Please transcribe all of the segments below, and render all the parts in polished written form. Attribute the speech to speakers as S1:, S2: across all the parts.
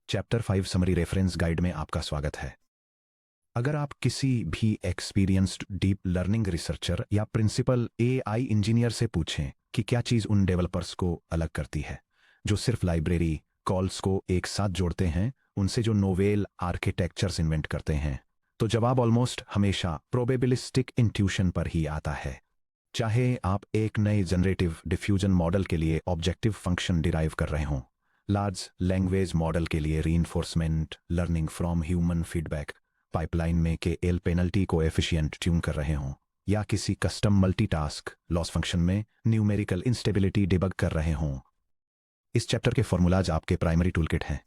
S1: Chapter 5 summary reference guide में आपका स्वागत है। अगर आप किसी भी एक्सपीरियंस्ड डीप लर्निंग रिसर्चर या प्रिंसिपल एआई इंजीनियर से पूछें कि क्या चीज़ उन डेवलपर्स को अलग करती है जो सिर्फ लाइब्रेरी कॉल्स को एक साथ जोड़ते हैं, उनसे जो नोवेल आर्किटेक्चर्स इन्वेंट करते हैं, तो जवाब ऑलमोस्ट हमेशा प्रोबेबिलिस्टिक इंट्यूशन पर ही आता है। चाहे आप एक नए जनरेटिव डिफ्यूजन मॉडल के लिए ऑब्जेक्टिव फंक्शन डिराइव कर रहे हों, लार्ज लैंग्वेज मॉडल के लिए reinforcement learning from human feedback pipeline में के एल पेनल्टी को एफिशिएंट ट्यून कर रहे हों, या किसी कस्टम मल्टीटास्क लॉस फंक्शन में न्यूमेरिकल इंस्टेबिलिटी डिबग कर रहे हों, इस चैप्टर के फॉर्मूलाज आपके प्राइमरी टूलकिट हैं।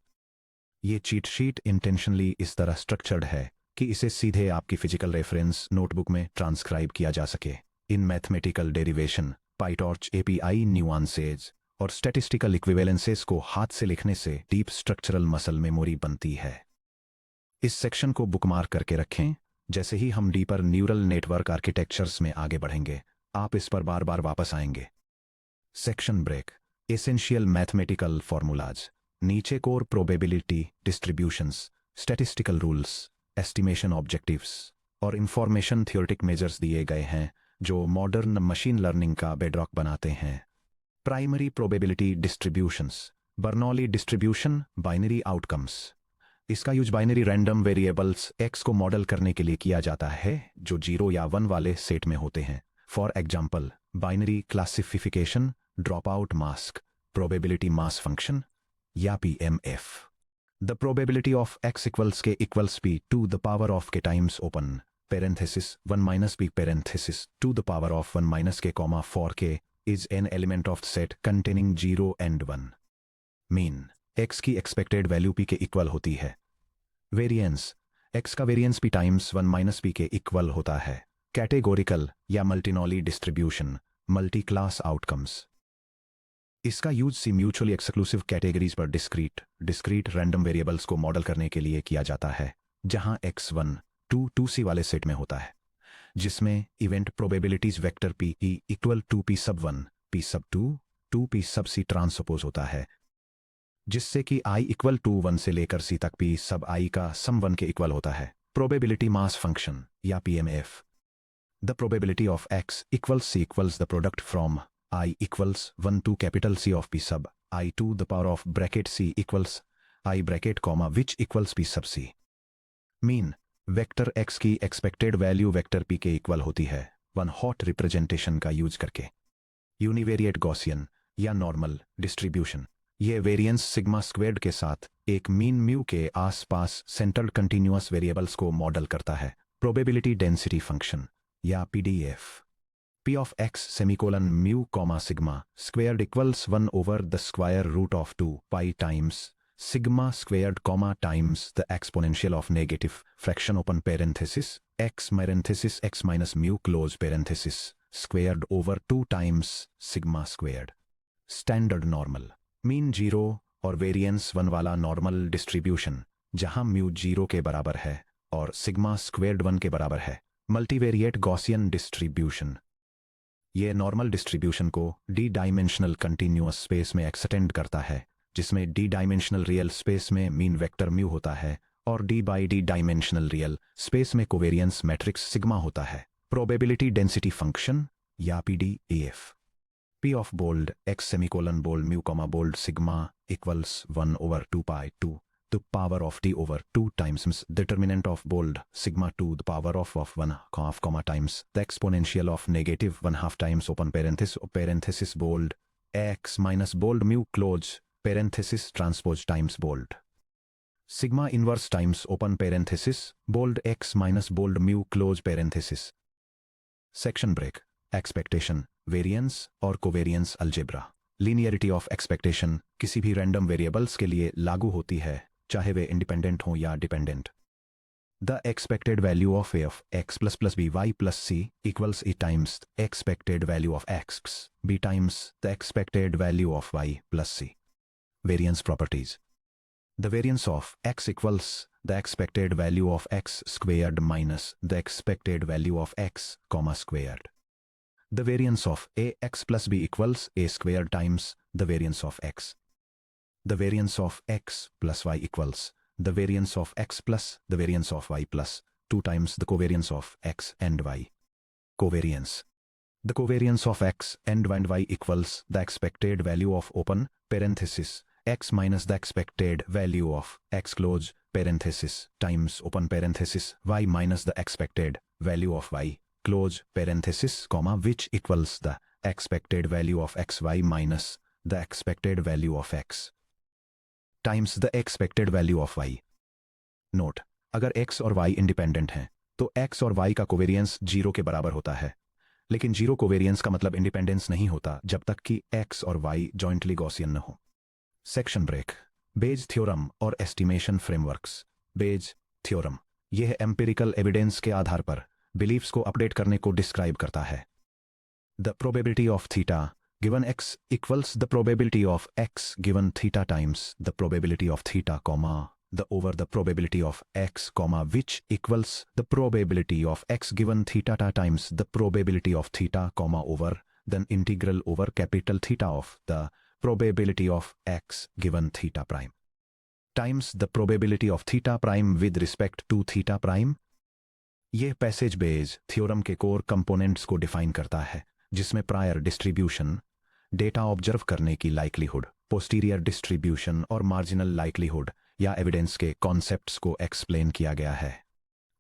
S1: ये चीट शीट इंटेंशनली इस तरह स्ट्रक्चर्ड है कि इसे सीधे आपकी फिजिकल रेफरेंस नोटबुक में ट्रांसक्राइब किया जा सके। इन mathematical derivation, PyTorch API nuances और स्टैटिस्टिकल इक्विवेलेंसेस को हाथ से लिखने से डीप स्ट्रक्चरल मसल मेमोरी बनती है। इस सेक्शन को बुकमार्क करके रखें। जैसे ही हम डीपर न्यूरल नेटवर्क आर्किटेक्चर्स में आगे बढ़ेंगे, आप इस पर बार बार वापस आएंगे। Section break. Essential mathematical formulas. नीचे core probability distributions, statistical rules, estimation objectives और इंफॉर्मेशन थ्योरेटिक मेजर्स दिए गए हैं जो मॉडर्न मशीन लर्निंग का बेडरॉक बनाते हैं। Primary probability distributions. Bernoulli distribution, binary outcomes. इसका use binary random variables X को मॉडल करने के लिए किया जाता है जो 0 या 1 वाले सेट में होते हैं। For example, binary classification, drop out mask, probability mass function या PMF. The probability of X equals K equals P to the power of K times open parenthesis 1 minus p parenthesis to the power of 1 minus k comma 4k is an element of set containing 0 and 1. Mean x की expected value p के equal होती है। Variance, x का variance p times 1 minus p के equal होता है। Categorical या मल्टीनॉली distribution, multi class outcomes. इसका यूज सी म्यूचुअली एक्सक्लूसिव कैटेगरीज पर डिस्क्रीट रैंडम वेरिएबल्स को मॉडल करने के लिए किया जाता है, जहां x1 2c वाले सेट में होता है, जिसमें event probabilities vector p equal to p sub 1, p सब 2, 2p सब c ट्रांसपोज होता है, जिससे कि i इक्वल टू 1 से लेकर c तक p सब i का सम 1 के इक्वल होता है। प्रोबेबिलिटी मास फंक्शन या pmf। The probability of x equals c equals the product from i equals 1 to capital C of p sub i to the power of bracket c equals i bracket comma which equals p sub c। Mean vector x की expected value vector p के equal होती है one hot representation का use करके। Univariate Gaussian या normal distribution, ये variance sigma squared के साथ एक मीन म्यू के आसपास सेंटर्ड कंटिन्यूअस वेरिएबल्स को मॉडल करता है। प्रोबेबिलिटी डेंसिटी फंक्शन या PDF. p of x semicolon mu comma sigma squared equals 1 over the square root of 2 pi times sigma squared comma times the exponential of negative fraction open parenthesis x parenthesis x minus mu close parenthesis squared over 2 times sigma squared। Standard normal, mean 0 और variance 1 वाला normal distribution जहां mu 0 के बराबर है और sigma squared 1 के बराबर है। मल्टीवेरिएट गॉसियन डिस्ट्रीब्यूशन, ये नॉर्मल डिस्ट्रीब्यूशन को डी डायमेंशनल कंटिन्यूअस स्पेस में एक्सटेंड करता है, जिसमें डी डायमेंशनल रियल स्पेस में मीन वेक्टर म्यू होता है और D by D dimensional real space में कोवेरियंस मैट्रिक्स सिग्मा होता है। प्रोबेबिलिटी डेंसिटी फंक्शन या PDF. p of bold x semicolon bold mu comma bold sigma equals 1 over 2 pi 2 the power of t over 2 times determinant of bold sigma 2 the power of 1 half comma times the exponential of negative 1 half times open parenthesis bold x minus bold mu close parenthesis transpose times bold sigma inverse times open parenthesis bold x minus bold mu close parenthesis। section break। expectation, variance और covariance algebra। linearity of expectation किसी भी random variables के लिए लागू होती है, चाहे वे independent हों या dependent। the expected value of a of x plus plus b y plus c equals a times the expected value of x b times the expected value of y plus c। Variance properties. The variance of x equals the expected value of x squared minus the expected value of x comma squared। The variance of a x plus b equals a squared times the variance of x। the variance of x plus y equals the variance of x plus the variance of y plus 2 times the covariance of x and y. Covariance. The covariance of x and y equals the expected value of open parenthesis x minus the expected value of x close parenthesis times open parenthesis y minus the expected value of y close parenthesis comma which equals the expected value of xy minus the expected value of x times the expected value of y. Note, अगर x और y independent हैं तो x और y का covariance 0 के बराबर होता है, लेकिन 0 कोवेरियंस का मतलब इंडिपेंडेंस नहीं होता जब तक कि x और y जॉइंटली गॉसियन न हो. Section break. बेज थ्योरम और एस्टिमेशन फ्रेमवर्क्स. बेज थ्योरम यह एम्पिरिकल एविडेंस के आधार पर बिलीफ्स को अपडेट करने को डिस्क्राइब करता है. The probability of theta given x equals the probability of x given theta times the probability of theta comma the over the probability of x comma which equals the probability of x given theta times the probability of theta comma over then integral over capital theta of the probability of x given theta prime times the probability of theta prime with respect to theta prime. यह passage beige theorem के core components को define करता है, जिसमें prior distribution, data observe करने की likelihood, posterior distribution और marginal likelihood या एविडेंस के कॉन्सेप्ट्स को एक्सप्लेन किया गया है.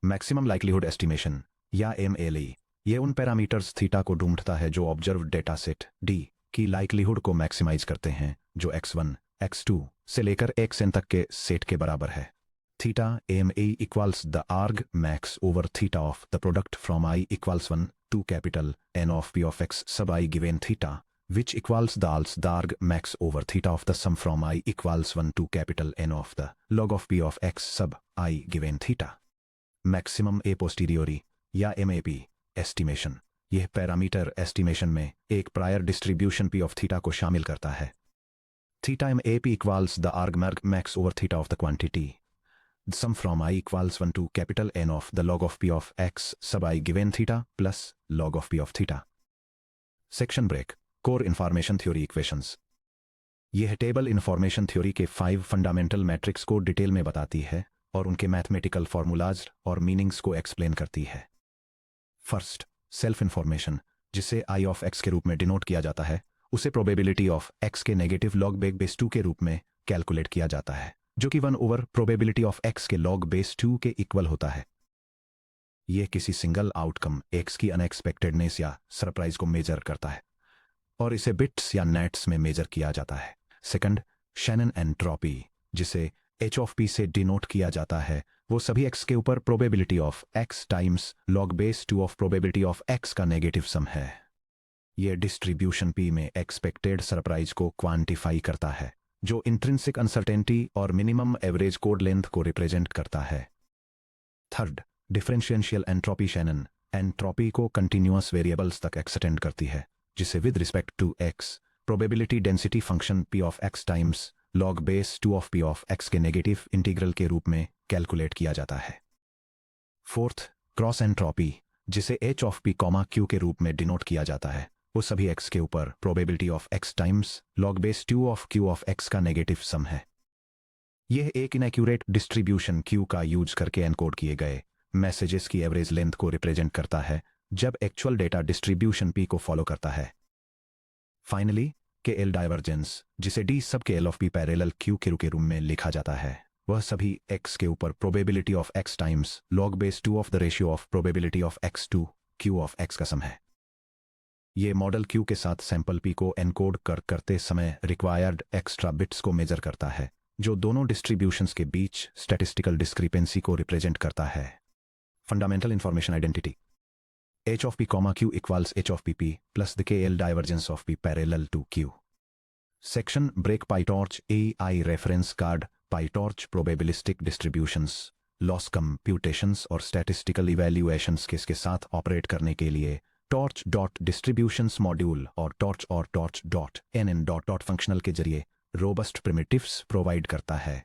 S1: मैक्सिमम लाइकलीहुड एस्टिमेशन या MLE ये उन पैरामीटर्स थीटा को ढूंढता है जो ऑब्जर्व डेटा सेट D की लाइकलीहुड को मैक्सिमाइज करते हैं, जो x1, x2 से लेकर xn तक के सेट के बराबर है. Theta ME equals the arg max over theta of the product from I equals 1 to capital N of P of x sub I given theta which equals the arg max over theta of the sum from I equals 1 to capital N of the log of P of x sub I given theta. Maximum a posteriori या MAP estimation यह parameter estimation में एक prior distribution P of theta को शामिल करता है. Theta MAP equals the arg max over theta of the quantity. The sum from I equals 1 to capital N of the log of P of x sub I given theta plus log of P of theta. Section break. Core information theory equations. यह table information theory के 5 fundamental matrix को detail में बताती है और उनके mathematical formulas और meanings को एक्सप्लेन करती है. फर्स्ट, सेल्फ इन्फॉर्मेशन, जिसे I of x के रूप में डिनोट किया जाता है, उसे प्रोबेबिलिटी ऑफ x के नेगेटिव log बेस 2 के रूप में कैलकुलेट किया जाता है, जो कि 1 ओवर प्रोबेबिलिटी ऑफ x के log बेस 2 के इक्वल होता है. यह किसी सिंगल आउटकम x की अनएक्सपेक्टेडनेस या सरप्राइज को मेजर करता है और इसे बिट्स या नेट्स में मेजर किया जाता है. सेकंड, शैनन एंट्रोपी, जिसे h of p से डिनोट किया जाता है, वो सभी x के ऊपर probability of x times log base 2 of probability of x का नेगेटिव सम है. यह डिस्ट्रीब्यूशन p में एक्सपेक्टेड सरप्राइज को क्वांटिफाई करता है, जो इंट्रिंसिक अनसर्टेनिटी और मिनिमम एवरेज कोड लेंथ को रिप्रेजेंट करता है. Third, differential entropy. Shannon entropy को कंटिन्यूअस वेरिएबल्स तक एक्सटेंड करती है, जिसे with respect to x probability density function p of x times log base 2 of p of x के नेगेटिव इंटीग्रल के रूप में कैलकुलेट किया जाता है. फोर्थ, क्रॉस एंट्रोपी, जिसे h of p, q के रूप में डिनोट किया जाता है, वो सभी x के ऊपर probability of x times log base 2 of q of x का नेगेटिव सम है. यह एक इनएक्यूरेट डिस्ट्रीब्यूशन q का यूज करके एनकोड किए गए मैसेजेस की एवरेज लेंथ को रिप्रेजेंट करता है, जब एक्चुअल डेटा डिस्ट्रीब्यूशन p को फॉलो करता है. फाइनली, के एल डाइवर्जेंस, जिसे d सब के L of p parallel q के रूप में लिखा जाता है, वह सभी x के ऊपर probability of x times log base 2 of the ratio of probability of x to q of x का सम है. ये मॉडल q के साथ सैंपल p को एनकोड करते समय रिक्वायर्ड एक्स्ट्रा बिट्स को मेजर करता है, जो दोनों डिस्ट्रीब्यूशंस के बीच स्टैटिस्टिकल डिस्क्रिपेंसी को रिप्रेजेंट करता है. Fundamental information identity. h of p, q equals h of pp plus the KL divergence of p parallel to q. Section break. PyTorch AI reference card. PyTorch probabilistic distributions, loss computations और statistical evaluations के साथ operate करने के लिए torch.distributions module और torch.nn. Functional के जरिए robust primitives provide करता है.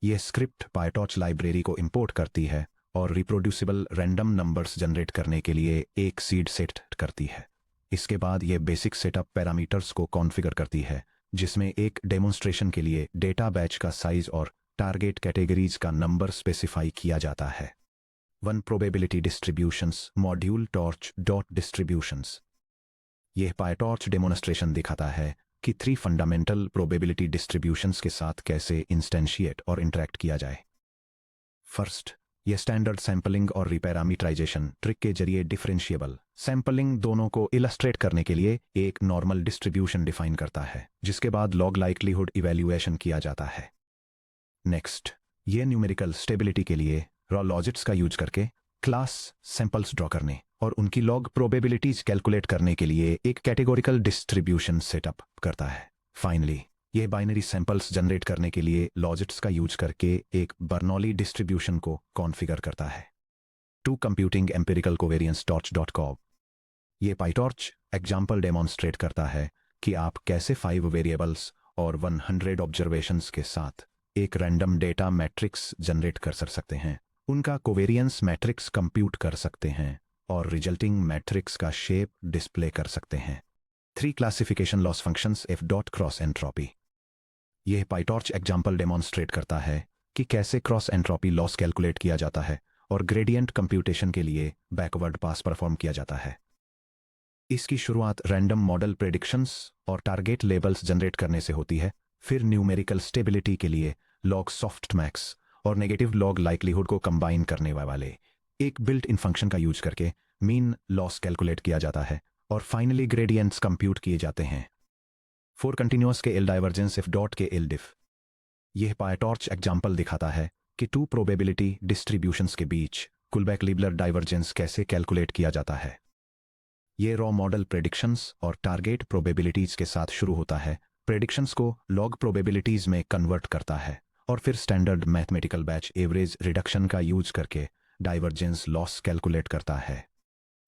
S1: यह स्क्रिप्ट PyTorch लाइब्रेरी को इंपोर्ट करती है और रिप्रोड्यूसिबल रैंडम नंबर्स जनरेट करने के लिए एक सीड सेट करती है. इसके बाद यह बेसिक सेटअप पैरामीटर्स को कॉन्फ़िगर करती है, जिसमें एक डेमोन्स्ट्रेशन के लिए डेटा बैच का साइज और टारगेट कैटेगरीज का नंबर स्पेसिफाई किया जाता है। 1 probability distributions module torch dot distributions. यह पायटॉर्च डेमोन्स्ट्रेशन दिखाता है कि 3 फंडामेंटल प्रोबेबिलिटी डिस्ट्रीब्यूशंस के साथ कैसे इंस्टेंशिएट और इंटरेक्ट किया जाए। फर्स्ट, यह स्टैंडर्ड सैंपलिंग और रिपैरामीटराइजेशन ट्रिक के जरिए डिफरेंशिएबल सैंपलिंग दोनों को इलस्ट्रेट करने के लिए एक नॉर्मल डिस्ट्रीब्यूशन डिफाइन करता है, जिसके बाद लॉग लाइक्लीहुड इवैल्यूएशन किया जाता है। नेक्स्ट, यह न्यूमेरिकल स्टेबिलिटी के लिए रॉ लॉजिट्स का यूज करके क्लास सैंपल्स ड्रॉ करने और उनकी लॉग प्रोबेबिलिटीज कैलकुलेट करने के लिए एक कैटेगोरिकल डिस्ट्रीब्यूशन सेटअप करता है। फाइनली, यह बाइनरी सैंपल्स जनरेट करने के लिए लॉजिट्स का यूज करके एक बर्नौली डिस्ट्रीब्यूशन को कॉन्फ़िगर करता है। 2 कंप्यूटिंग एम्पिरिकल कोवेरियंस टॉर्च.com। यह पाइटॉर्च एग्जाम्पल डेमोन्स्ट्रेट करता है कि आप कैसे 5 वेरिएबल्स और 100 ऑब्जर्वेशंस के साथ एक रैंडम डेटा मैट्रिक्स जनरेट कर सकते हैं, उनका कोवेरियंस मैट्रिक्स कंप्यूट कर सकते हैं और रिजल्टिंग मैट्रिक्स का शेप डिस्प्ले कर सकते हैं। 3 classification loss functions f dot cross entropy. यह पाइटॉर्च एग्जाम्पल डेमोन्स्ट्रेट करता है कि कैसे क्रॉस एंट्रोपी लॉस कैलकुलेट किया जाता है और ग्रेडियंट कंप्यूटेशन के लिए बैकवर्ड पास परफॉर्म किया जाता है। इसकी शुरुआत रैंडम मॉडल प्रेडिक्शंस और टारगेट लेबल्स जनरेट करने से होती है, फिर न्यूमेरिकल स्टेबिलिटी के लिए लॉग सॉफ्टमैक्स और नेगेटिव लॉग लाइक्लीहुड को कंबाइन करने वाले एक बिल्ट इन फंक्शन का यूज करके मीन लॉस कैलकुलेट किया जाता है और फाइनली ग्रेडियंट्स कंप्यूट किए जाते हैं। 4 कंटिन्यूअस के L divergence f dot K L डिफ। यह पायटॉर्च एग्जाम्पल दिखाता है कि 2 प्रोबेबिलिटी डिस्ट्रीब्यूशंस के बीच कुलबैक-लीबलर डाइवर्जेंस कैसे कैलकुलेट किया जाता है। यह रॉ मॉडल प्रेडिक्शंस और टारगेट प्रोबेबिलिटीज के साथ शुरू होता है, प्रेडिक्शंस को लॉग प्रोबेबिलिटीज में कन्वर्ट करता है और फिर standard mathematical batch average reduction का यूज करके डाइवर्जेंस लॉस कैलकुलेट करता है।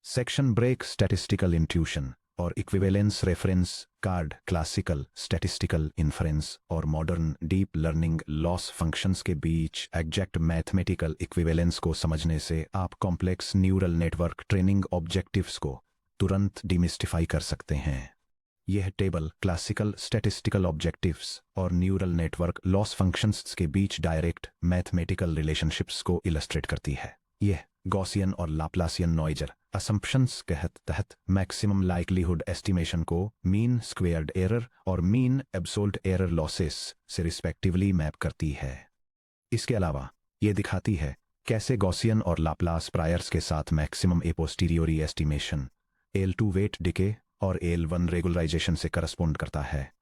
S1: सेक्शन ब्रेक स्टैटिस्टिकल इंट्यूशन और equivalence reference card classical statistical inference और modern deep learning loss functions के बीच एग्जैक्ट मैथमेटिकल इक्विवेलेंस को समझने से आप complex neural network training objectives को तुरंत डिमिस्टिफाई कर सकते हैं। यह टेबल क्लासिकल स्टैटिस्टिकल ऑब्जेक्टिव्स और न्यूरल नेटवर्क लॉस फंक्शंस के बीच डायरेक्ट मैथमेटिकल रिलेशनशिप्स को इलस्ट्रेट करती है। यह गॉसियन और लाप्लासियन नॉइजर असम्पशंस के तहत मैक्सिमम लाइक्लीहुड एस्टिमेशन को मीन स्क्वेयर्ड एरर और मीन एब्सोल्यूट एरर लॉसेस से रिस्पेक्टिवली मैप करती है। इसके अलावा यह दिखाती है कैसे गॉसियन और लाप्लास प्रायर्स के साथ maximum a पोस्टीरियोरी estimation L2 wait decay और L1 रेगुलराइजेशन से करस्पोंड करता है,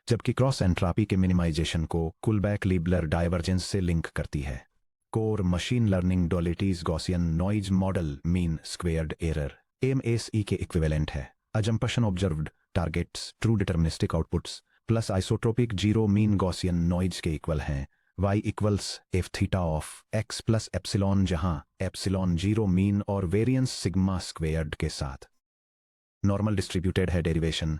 S1: जबकि क्रॉस एंट्रापी के मिनिमाइजेशन को कुलबैक-लीबलर डाइवर्जेंस से लिंक करती है। Core machine learning dualities Gaussian noise model mean squared error MSE के इक्विवेलेंट है। Assumption observed targets true deterministic outputs plus isotropic zero mean Gaussian noise के इक्वल हैं। y equals f theta of x plus epsilon, जहां epsilon zero mean और variance sigma squared के साथ normal distributed है। Derivation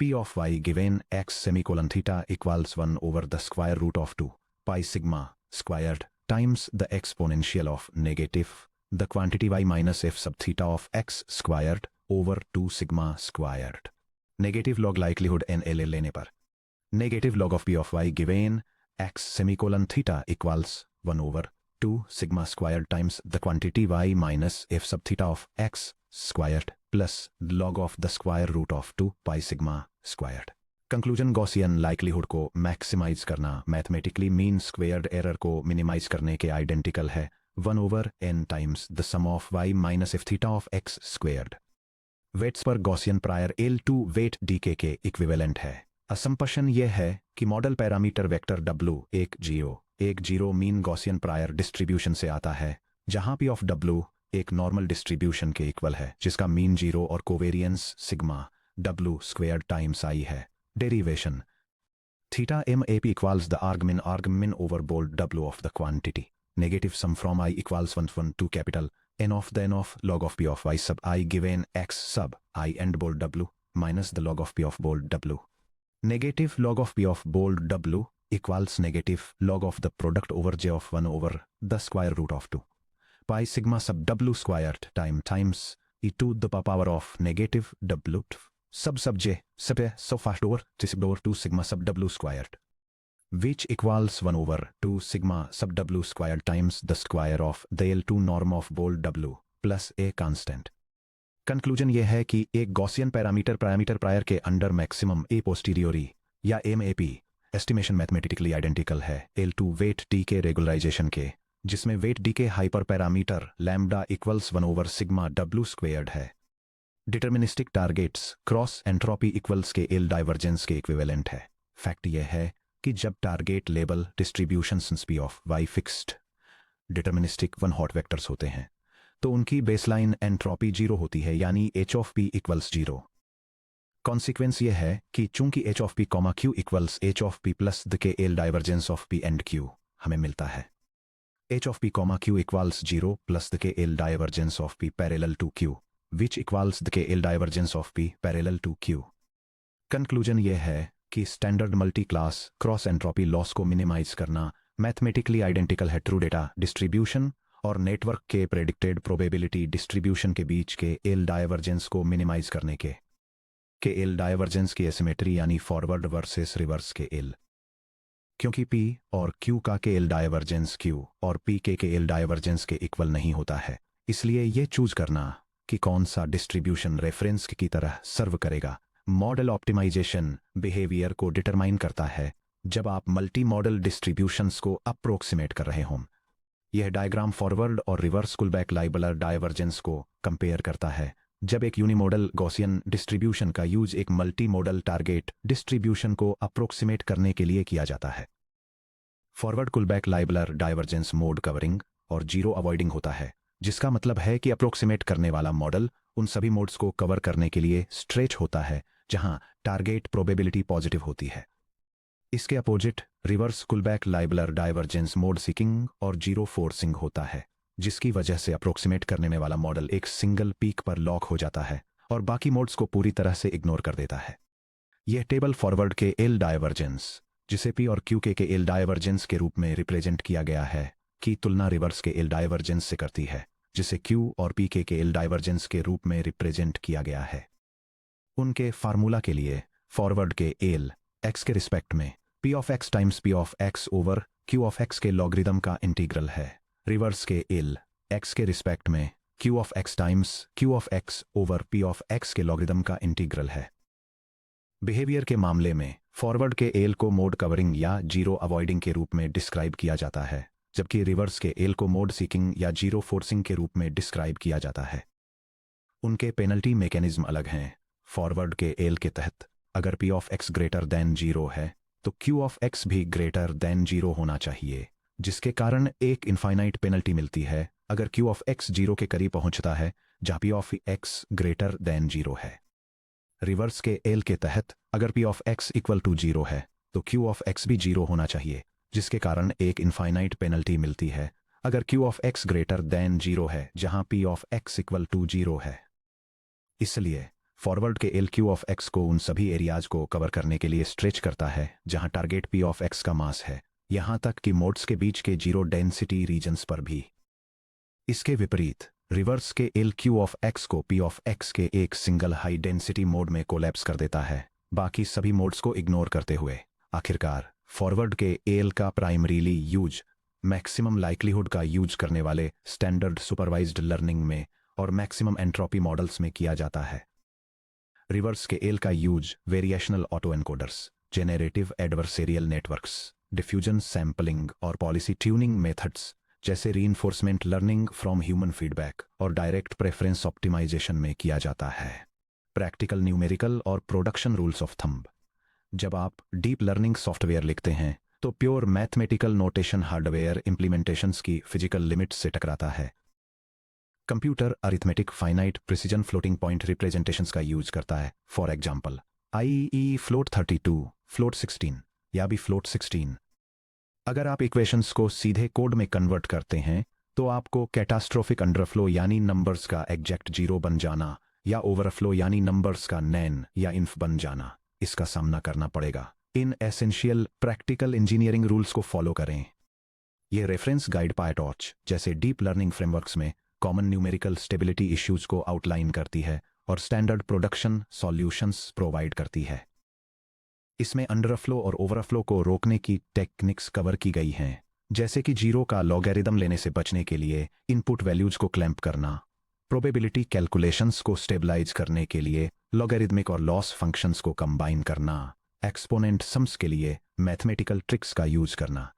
S1: p of y given x semicolon theta equals 1 over the square root of 2 pi sigma squared times the exponential of negative the quantity y minus f sub theta of x squared over 2 sigma squared. Negative log likelihood NL लेने पर negative log of p of y given x semicolon theta equals 1 over 2 sigma squared times the quantity y minus f sub theta of x squared plus log of the square root of 2 pi sigma squared. Conclusion Gaussian likelihood को maximise करना mathematically mean squared error को minimize करने के identical है 1 over n times the sum of y minus f theta of x squared. Weights पर Gaussian prior L2 weight decay के equivalent है। Assumption यह है कि मॉडल पैरामीटर वेक्टर W एक zero mean Gaussian prior distribution से आता है, जहां p ऑफ W एक नॉर्मल डिस्ट्रीब्यूशन के इक्वल है जिसका मीन 0 और covariance sigma W squared times I है। Derivation theta MAP equals the argmin over bold W of the quantity negative sum from I equals 1 to capital n of the n of log of p of y sub I given x sub I and bold W minus the log of p of bold W। Negative log of p of bold W equals negative log of the product over j of 1 over the square root of 2 pi sigma sub W squared times e to the power of negative W so fast over to sigma sub w squared, which equals 1 over 2 sigma sub w squared times the square of the L2 norm of bold w plus a constant. Conclusion यह है कि एक Gaussian parameter prior के under maximum a posteriori या MAP estimation mathematically identical है L2 wait D के regularization के, जिसमें weight decay hyper parameter lambda equals 1 over sigma w squared है। Deterministic targets cross entropy equals K L divergence के equivalent है। Fact यह है कि जब target label distributions P of Y fixed deterministic one hot vectors होते हैं तो उनकी बेसलाइन एंट्रोपी 0 होती है, यानी h of p equals 0। Consequence यह है कि चूंकि h of p comma q equals h of p plus the K L divergence of p and q हमें मिलता है h of p comma q equals 0 plus the K L divergence of p parallel to q which equals the K L divergence of p parallel to q। Conclusion यह है कि standard multi class cross entropy loss को minimise करना mathematically identical है true data distribution और network के predicted probability distribution के बीच के एल डाइवर्जेंस को मिनिमाइज करने के एल डाइवर्जेंस की एसिमेट्री यानी forward versus reverse K L, क्योंकि p और q का के एल डाइवर्जेंस q और p के एल डाइवर्जेंस के इक्वल नहीं होता है, इसलिए यह चूज करना कि कौन सा डिस्ट्रीब्यूशन रेफरेंस की तरह सर्व करेगा मॉडल ऑप्टिमाइजेशन बिहेवियर को डिटरमाइन करता है जब आप मल्टी मॉडल डिस्ट्रीब्यूशंस को अप्रोक्सीमेट कर रहे हों। यह डायग्राम फॉरवर्ड और रिवर्स कुलबैक लाइबलर डाइवर्जेंस को कंपेयर करता है जब एक यूनिमोडल गॉसियन डिस्ट्रीब्यूशन का यूज एक मल्टी मॉडल टारगेट डिस्ट्रीब्यूशन को अप्रोक्सीमेट करने के लिए किया जाता है। Forward कुलबैक Leibler divergence mode covering और जीरो अवॉइडिंग होता है, जिसका मतलब है कि अप्रोक्सीमेट करने वाला मॉडल उन सभी मोड्स को कवर करने के लिए स्ट्रेच होता है जहां टारगेट प्रोबेबिलिटी पॉजिटिव होती है। इसके opposite reverse Kullback Leibler divergence mode seeking और जीरो फोर्सिंग होता है, जिसकी वजह से अप्रोक्सीमेट करने वाला मॉडल एक सिंगल पीक पर लॉक हो जाता है और बाकी मोड्स को पूरी तरह से इग्नोर कर देता है। यह टेबल फॉरवर्ड के एल डाइवर्जेंस, जिसे p और q के एल डाइवर्जेंस के रूप में रिप्रेजेंट किया गया है, की तुलना रिवर्स के एल डाइवर्जेंस से करती है, जिसे q और p के एल डाइवर्जेंस के रूप में रिप्रेजेंट किया गया है। उनके फार्मूला के लिए फॉरवर्ड के एल x के रिस्पेक्ट में p of x times p of x over q of x के लॉगरिदम का इंटीग्रल है। रिवर्स के एल x के रिस्पेक्ट में q of x times q of x over p of x के logarithm का integral है। Behaviour के मामले में फॉरवर्ड के एल को मोड कवरिंग या जीरो अवॉइडिंग के रूप में डिस्क्राइब किया जाता है, जबकि रिवर्स के एल को मोड सीकिंग या जीरो फोर्सिंग के रूप में डिस्क्राइब किया जाता है। उनके पेनल्टी मैकेनिज्म अलग हैं। फॉरवर्ड के एल के तहत अगर p of x greater than 0 है तो q ऑफ x भी ग्रेटर देन 0 होना चाहिए, जिसके कारण एक इनफाइनाइट पेनल्टी मिलती है अगर q ऑफ x 0 के करीब पहुंचता है जहां p of x greater than 0 है। रिवर्स के एल के तहत अगर p of x equal to 0 है तो q ऑफ x भी 0 होना चाहिए, जिसके कारण एक इनफाइनाइट पेनल्टी मिलती है अगर q of x greater than 0 है जहां p of x equal to 0 है। इसलिए फॉरवर्ड के एल q ऑफ x को उन सभी एरियाज को कवर करने के लिए स्ट्रेच करता है जहां टारगेट p ऑफ x का मास है, यहां तक कि मोड्स के बीच के जीरो डेंसिटी रीजन्स पर भी। इसके विपरीत reverse K L q of x को p ऑफ x के एक सिंगल हाई डेंसिटी मोड में कोलैप्स कर देता है, बाकी सभी मोड्स को इग्नोर करते हुए। आखिरकार फॉरवर्ड के एल का प्राइमरीली यूज मैक्सिमम लाइक्लीहुड का यूज करने वाले स्टैंडर्ड सुपरवाइज्ड लर्निंग में और मैक्सिमम एंट्रोपी मॉडल्स में किया जाता है। रिवर्स के एल का use variational auto encoders, generative adversarial networks, diffusion sampling और पॉलिसी ट्यूनिंग मेथड्स जैसे reinforcement learning from human feedback और डायरेक्ट प्रेफरेंस ऑप्टिमाइजेशन में किया जाता है। प्रैक्टिकल न्यूमेरिकल और प्रोडक्शन रूल्स ऑफ थंब। जब आप डीप लर्निंग सॉफ्टवेयर लिखते हैं तो प्योर मैथमेटिकल नोटेशन हार्डवेयर इंप्लीमेंटेशंस की फिजिकल लिमिट्स से टकराता है। Computer arithmetic finite precision floating point representations का यूज करता है। For example I float 32, float 16 या भी फ्लोट 16। अगर आप इक्वेशंस को सीधे कोड में कन्वर्ट करते हैं तो आपको कैटास्ट्रोफिक अंडरफ्लो यानी नंबर्स का एग्जैक्ट जीरो बन जाना या ओवरफ्लो यानी नंबर्स का नैन या इन्फ बन जाना, इसका सामना करना पड़ेगा। इन एसेंशियल प्रैक्टिकल इंजीनियरिंग रूल्स को फॉलो करें। यह रेफरेंस गाइड पायटॉर्च जैसे डीप लर्निंग फ्रेमवर्क्स में कॉमन न्यूमेरिकल स्टेबिलिटी इश्यूज को आउटलाइन करती है और स्टैंडर्ड प्रोडक्शन सॉल्यूशंस प्रोवाइड करती है। इसमें अंडरफ्लो और ओवरफ्लो को रोकने की टेक्निक्स कवर की गई हैं, जैसे कि जीरो का लॉगरिदम लेने से बचने के लिए इनपुट वैल्यूज को क्लैंप करना, प्रोबेबिलिटी कैलकुलेशंस को स्टेबलाइज करने के लिए लॉगरिदमिक और लॉस फंक्शंस को कंबाइन करना, एक्सपोनेंट सम्स के लिए मैथमेटिकल ट्रिक्स का यूज करना,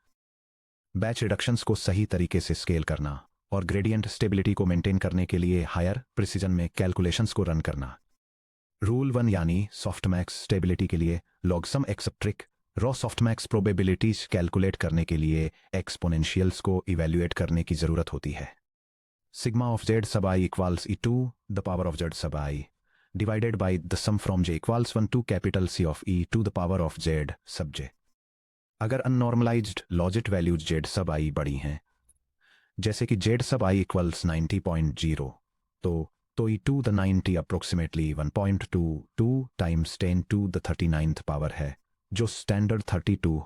S1: बैच रिडक्शंस को सही तरीके से स्केल करना और ग्रेडियंट स्टेबिलिटी को मेंटेन करने के लिए हायर प्रिसीजन में कैलकुलेशंस को रन करना। रूल 1 यानी सॉफ्टमैक्स स्टेबिलिटी के लिए लॉगसम एक्सेप्ट्रिक रॉ सॉफ्टमैक्स प्रोबेबिलिटीज कैलकुलेट करने के लिए एक्सपोनेंशियल्स को इवैल्यूएट करने की जरूरत होती है। Sigma of Z sub I equals E to the power of Z sub I divided by the sum from J equals 1 to capital C of E to the power of Z sub J. अगर अननॉर्मलाइज्ड लॉजिट values Z sub आई बड़ी हैं, जैसे कि Z sub I equals 90.0, तो E to the 90 approximately 1.22 times 10 to the 39th power है, जो standard 32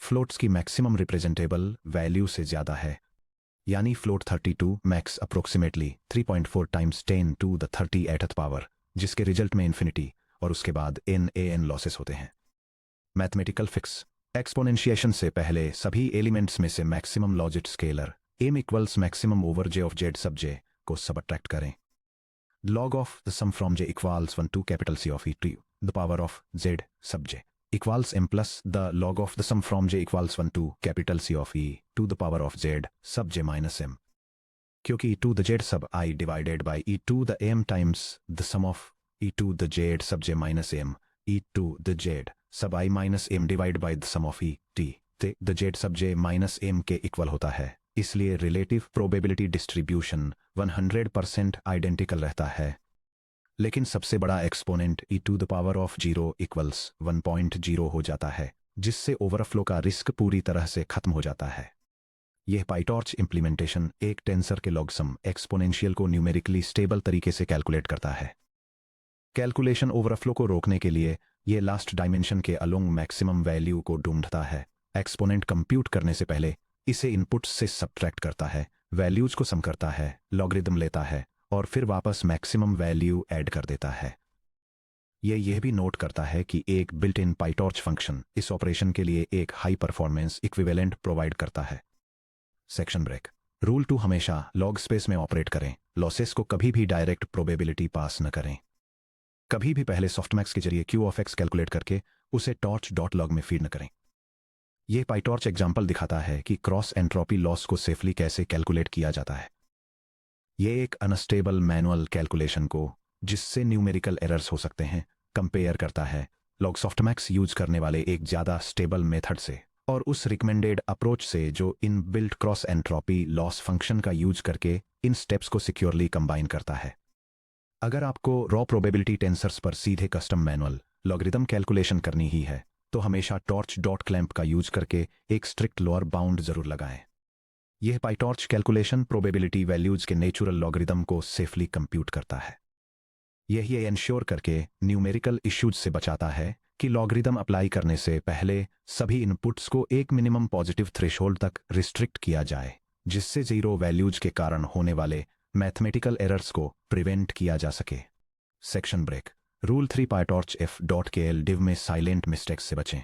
S1: floats की maximum representable value से ज्यादा है, यानी float 32 max approximately 3.4 times 10 to the 38th power, जिसके रिजल्ट में इन्फिनिटी और उसके बाद एन लॉसेस होते हैं। मैथमेटिकल फिक्स एक्सपोनेंशिएशन से पहले सभी एलिमेंट्स में से maximum logit scalar M equals maximum over J of Z sub J को सबट्रैक्ट करें। log of the sum from j equals 1 to capital C of e to the power of z sub j equals m plus the log of the sum from j equals 1 to capital C of e to the power of z sub j minus m, क्योंकि e to the z sub I divided by e to the m times the sum of e to the z sub j minus m e to the z sub I minus m divided by the sum of e t ते the z sub j minus m के equal होता है, इसलिए relative probability distribution 100% identical रहता है। लेकिन सबसे बड़ा exponent e to the power of 0 equals 1.0 हो जाता है, जिससे ओवरफ्लो का रिस्क पूरी तरह से खत्म हो जाता है। यह पाइटॉर्च इंप्लीमेंटेशन एक टेंसर के लॉगसम एक्सपोनेंशियल को न्यूमेरिकली स्टेबल तरीके से कैलकुलेट करता है। कैलकुलेशन ओवरफ्लो को रोकने के लिए यह लास्ट डायमेंशन के अलोंग मैक्सिमम वैल्यू को ढूंढता है। एक्सपोनेंट कंप्यूट करने से पहले इसे इनपुट से सबट्रैक्ट करता है, वैल्यूज को सम करता है, लॉगरिदम लेता है और फिर वापस मैक्सिमम वैल्यू ऐड कर देता है। यह भी नोट करता है कि एक बिल्ट इन पाइटॉर्च फंक्शन इस ऑपरेशन के लिए एक हाई परफॉर्मेंस इक्विवेलेंट प्रोवाइड करता है। Section break. रूल 2 हमेशा लॉग स्पेस में ऑपरेट करें, लॉसेस को कभी भी डायरेक्ट प्रोबेबिलिटी पास न करें। कभी भी पहले सॉफ्टमैक्स के जरिए क्यू ऑफ एक्स कैलकुलेट करके उसे टॉर्च डॉट लॉग में फीड न करें। यह पाइटॉर्च एग्जाम्पल दिखाता है कि क्रॉस एंट्रोपी लॉस को सेफली कैसे कैलकुलेट किया जाता है। यह एक अनस्टेबल मैनुअल कैलकुलेशन को, जिससे न्यूमेरिकल एरर्स हो सकते हैं, कंपेयर करता है लॉग सॉफ्टमैक्स यूज करने वाले एक ज्यादा स्टेबल मेथड से और उस रिकमेंडेड अप्रोच से जो in built cross entropy loss function का यूज करके इन स्टेप्स को सिक्योरली कंबाइन करता है। अगर आपको रॉ प्रोबेबिलिटी टेंसर्स पर सीधे कस्टम मैनुअल लॉगरिदम कैलकुलेशन करनी ही है, तो हमेशा टॉर्च डॉट क्लैंप का यूज करके एक स्ट्रिक्ट लोअर बाउंड जरूर लगाएं। यह पाइटॉर्च कैलकुलेशन प्रोबेबिलिटी वैल्यूज के नेचुरल लॉगरिदम को सेफली कंप्यूट करता है। यह इंश्योर करके न्यूमेरिकल इश्यूज से बचाता है कि लॉगरिदम अप्लाई करने से पहले सभी इनपुट्स को एक मिनिमम पॉजिटिव थ्रेशोल्ड तक रिस्ट्रिक्ट किया जाए, जिससे जीरो वैल्यूज के कारण होने वाले मैथमेटिकल एरर्स को प्रिवेंट किया जा सके। Section break. Rule 3 PyTorch F dot K L div में साइलेंट मिस्टेक्स से बचें।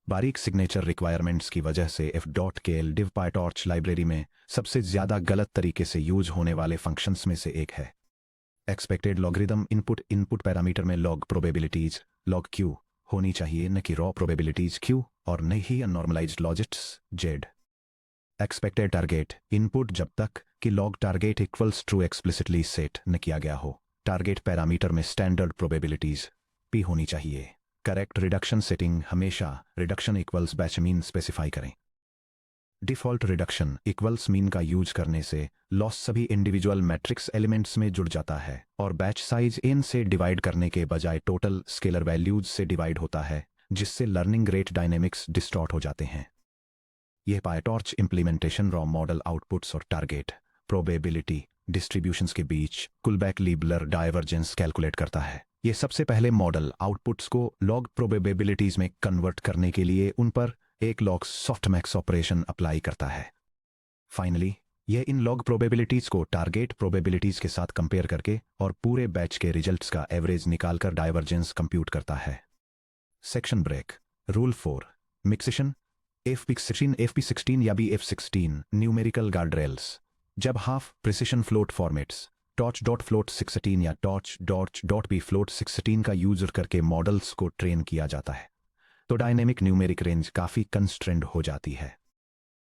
S1: बारीक सिग्नेचर रिक्वायरमेंट्स की वजह से F dot K L div PyTorch library में सबसे ज्यादा गलत तरीके से यूज होने वाले फंक्शंस में से एक है। एक्सपेक्टेड लॉगरिदम इनपुट पैरामीटर में लॉग प्रोबेबिलिटीज लॉग क्यू होनी चाहिए, न कि रॉ प्रोबेबिलिटीज क्यू और न ही अननॉर्मलाइज्ड लॉजिट्स जेड। एक्सपेक्टेड टारगेट इनपुट जब तक कि log target equals true explicitly set न किया गया हो। टारगेट पैरामीटर में स्टैंडर्ड प्रोबेबिलिटीज पी होनी चाहिए। करेक्ट रिडक्शन सेटिंग हमेशा reduction equals batch mean specify करें। डिफॉल्ट रिडक्शन इक्वल्स मीन का यूज करने से लॉस सभी इंडिविजुअल मैट्रिक्स एलिमेंट्स में जुड़ जाता है और बैच साइज n से डिवाइड करने के बजाय टोटल स्केलर वैल्यूज से डिवाइड होता है, जिससे लर्निंग रेट डायनेमिक्स डिस्टॉर्ट हो जाते हैं। यह PyTorch implementation raw model outputs और टारगेट प्रोबेबिलिटी डिस्ट्रीब्यूशंस के बीच कुलबैक लीबलर डाइवर्जेंस कैलकुलेट करता है। यह सबसे पहले मॉडल आउटपुट्स को लॉग प्रोबेबिलिटीज में कन्वर्ट करने के लिए उन पर एक लॉग सॉफ्टमैक्स ऑपरेशन अप्लाई करता है। फाइनली यह इन लॉग प्रोबेबिलिटीज को टारगेट प्रोबेबिलिटीज के साथ कंपेयर करके और पूरे बैच के रिजल्ट्स का एवरेज निकालकर डाइवर्जेंस कंप्यूट करता है। Section break. रूल 4 मिक्सेशन FP16 या BF16 न्यूमेरिकल गार्डरेल्स। जब half precision float formats torch.float16 या torch.bfloat16 का यूज करके मॉडल्स को ट्रेन किया जाता है तो डायनेमिक न्यूमेरिक रेंज काफी कंस्ट्रेंड हो जाती है।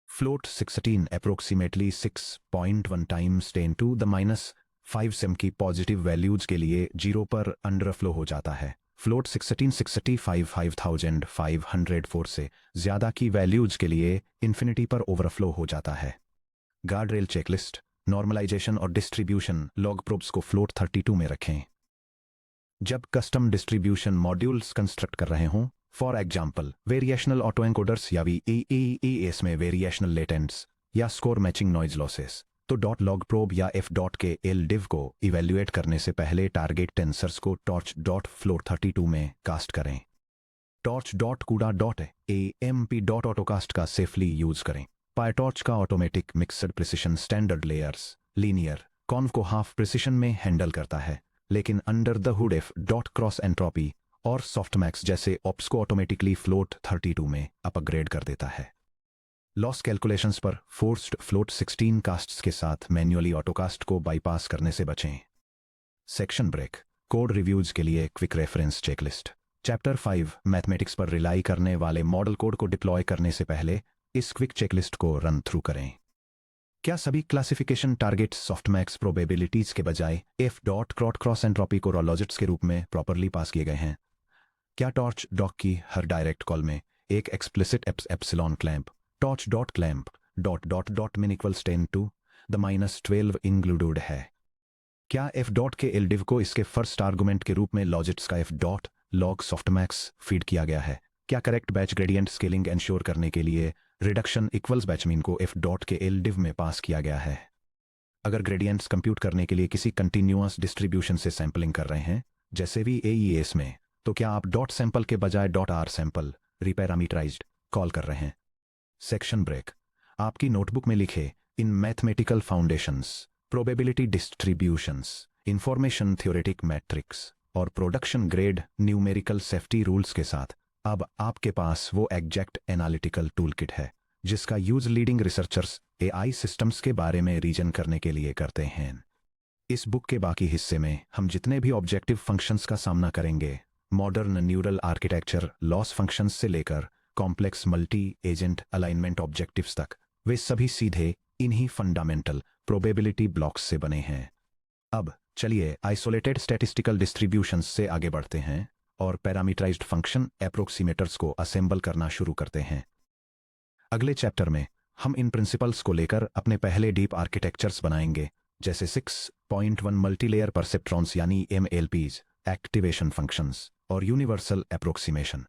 S1: Float 16 approximately 6.1 times 10 to the -5 same की पॉजिटिव वैल्यूज के लिए 0 पर अंडरफ्लो हो जाता है। फ्लोट 16 5504 से ज्यादा की वैल्यूज के लिए इन्फिनिटी पर ओवरफ्लो हो जाता है। गार्डरेल चेकलिस्ट, नॉर्मलाइजेशन और डिस्ट्रीब्यूशन लॉग प्रोब्स को फ्लोट 32 में रखें। जब कस्टम डिस्ट्रीब्यूशन मॉड्यूल्स कंस्ट्रक्ट कर रहे हों, for example variational auto encoders या VEES में वेरिएशनल लेटेंट्स या स्कोर मैचिंग नॉइज लॉसेस, तो डॉट लॉग प्रोब या f डॉट के LDIV को इवेल्युएट करने से पहले टारगेट टेंसर्स को torch.float32 में कास्ट करें। torch.cuda.amp.autocast का सेफली यूज करें। PyTorch का automatic mixed precision standard layers linear conv को हाफ प्रिसिशन में हैंडल करता है, लेकिन under the hood f dot cross entropy और सॉफ्टमैक्स जैसे ऑप्स को ऑटोमेटिकली फ्लोट 32 में अपग्रेड कर देता है। लॉस कैलकुलेशंस पर फोर्स्ड फ्लोट 16 कास्ट्स के साथ मैन्युअली ऑटोकास्ट को बाईपास करने से बचें। Section break. कोड रिव्यूज के लिए quick reference checklist. Chapter 5 mathematics पर रिलाई करने वाले मॉडल कोड को डिप्लॉय करने से पहले इस क्विक चेकलिस्ट को रन थ्रू करें। क्या सभी क्लासिफिकेशन टारगेट सॉफ्टमैक्स प्रोबेबिलिटीज के बजाय f डॉट क्रॉस एंट्रोपी को रॉलॉजिट्स के रूप में प्रॉपरली पास किए गए हैं? क्या टॉर्च डॉक की हर डायरेक्ट कॉल में एक explicit epsilon clamp torch.clamp ... min equals 10 to the -12 included है? क्या f डॉट के LDIV को इसके फर्स्ट आर्गुमेंट के रूप में लॉजिट्स का f dot log softmax feed किया गया है? क्या correct batch gradient scaling ensure करने के लिए रिडक्शन इक्वल्स बैच मीन को f डॉट के LDIV में पास किया गया है? अगर ग्रेडियंट्स कंप्यूट करने के लिए किसी कंटिन्यूअस डिस्ट्रीब्यूशन से सैंपलिंग कर रहे हैं जैसे VAES में, तो क्या आप डॉट सैंपल के बजाय .rsample रिपैरामीटराइज्ड कॉल कर रहे हैं? Section break. आपकी नोटबुक में लिखे इन mathematical foundations, probability distributions, information theoretic matrix और production grade numerical safety rules के साथ अब आपके पास वो एग्जैक्ट एनालिटिकल टूलकिट है जिसका use leading researchers AI systems के बारे में रीजन करने के लिए करते हैं। इस बुक के बाकी हिस्से में हम जितने भी ऑब्जेक्टिव फंक्शंस का सामना करेंगे, modern neural architecture loss functions से लेकर complex multi agent alignment objectives तक, वे सभी सीधे इन्हीं फंडामेंटल प्रोबेबिलिटी ब्लॉक्स से बने हैं। अब चलिए आइसोलेटेड स्टैटिस्टिकल डिस्ट्रीब्यूशंस से आगे बढ़ते हैं और पैरामीटराइज्ड फंक्शन अप्रोक्सीमेटर्स को असेंबल करना शुरू करते हैं। अगले चैप्टर में हम इन प्रिंसिपल्स को लेकर अपने पहले डीप आर्किटेक्चर्स बनाएंगे, जैसे 6.1 मल्टीलेयर परसेप्ट्रॉन्स यानी MLPs, एक्टिवेशन फंक्शंस और यूनिवर्सल अप्रोक्सीमेशन।